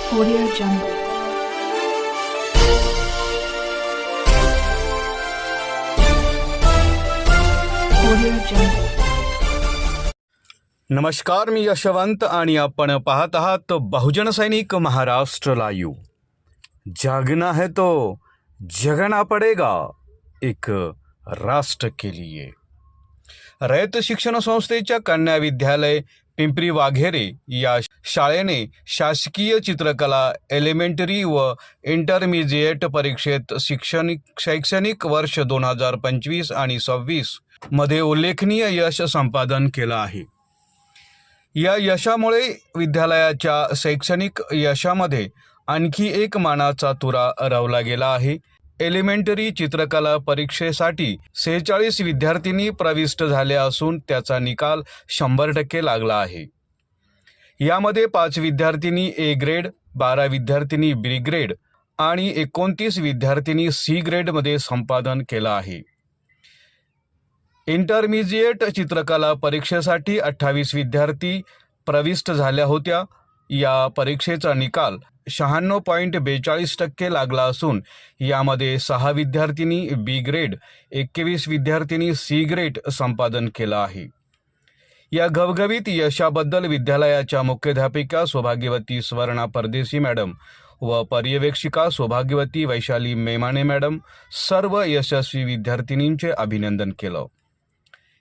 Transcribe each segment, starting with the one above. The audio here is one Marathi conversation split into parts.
Audio Jungle. Audio Jungle. नमस्कार, मी यशवंत आणि आपण पाहत आहात बहुजन सैनिक महाराष्ट्र लाईव्ह. जागना है तो जगना पडेगा एक राष्ट्र के लिए. रयत शिक्षण संस्थेच्या कन्या विद्यालय पिंपरी वाघेरे या शाळेने शासकीय चित्रकला एलिमेंटरी व इंटरमिजिएट परीक्षेत शैक्षणिक वर्ष 2025 आणि 26 मध्ये उल्लेखनीय यश संपादन केलं आहे. या यशामुळे विद्यालयाच्या शैक्षणिक यशामध्ये आणखी एक मानाचा तुरा रवला गेला आहे. एलिमेंटरी चित्रकला परीक्षेसाठी 46 विद्यार्थ्यांनी प्रविष्ट झाले असून त्याचा निकाल 100% लागला आहे. यामध्ये 5 विद्यार्थ्यांनी ए ग्रेड, 12 विद्यार्थ्यांनी बी ग्रेड आणि 29 विद्यार्थ्यांनी सी ग्रेडमध्ये संपादन केलं आहे. इंटरमिजिएट चित्रकला परीक्षेसाठी 28 विद्यार्थी प्रविष्ट झाल्या होत्या. या परीक्षेचा निकाल 96.42% लागला असून यामध्ये 6 विद्यार्थ्यांनी बी ग्रेड, 21 विद्यार्थ्यांनी सी ग्रेड संपादन केलं आहे. या घवघवीत यशाबद्दल विद्यालयाच्या मुख्याध्यापिका सौभाग्यवती स्वर्णा परदेशी मॅडम व पर्यवेक्षिका सौभाग्यवती वैशाली मेमाने मॅडम सर्व यशस्वी विद्यार्थिनींचे अभिनंदन केलं.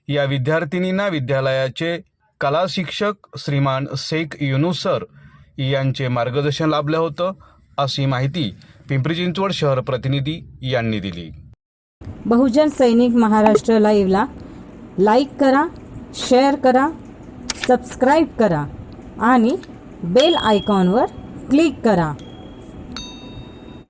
या विद्यार्थिनींना विद्यालयाचे कला शिक्षक श्रीमान शेख युनुस सर यांचे मार्गदर्शन लाभलं होतं, अशी माहिती पिंपरी चिंचवड शहर प्रतिनिधी यांनी दिली. बहुजन सैनिक महाराष्ट्र लाईव्हला लाईक करा, शेअर करा, सबस्क्राईब करा आणि बेल आयकॉनवर क्लिक करा.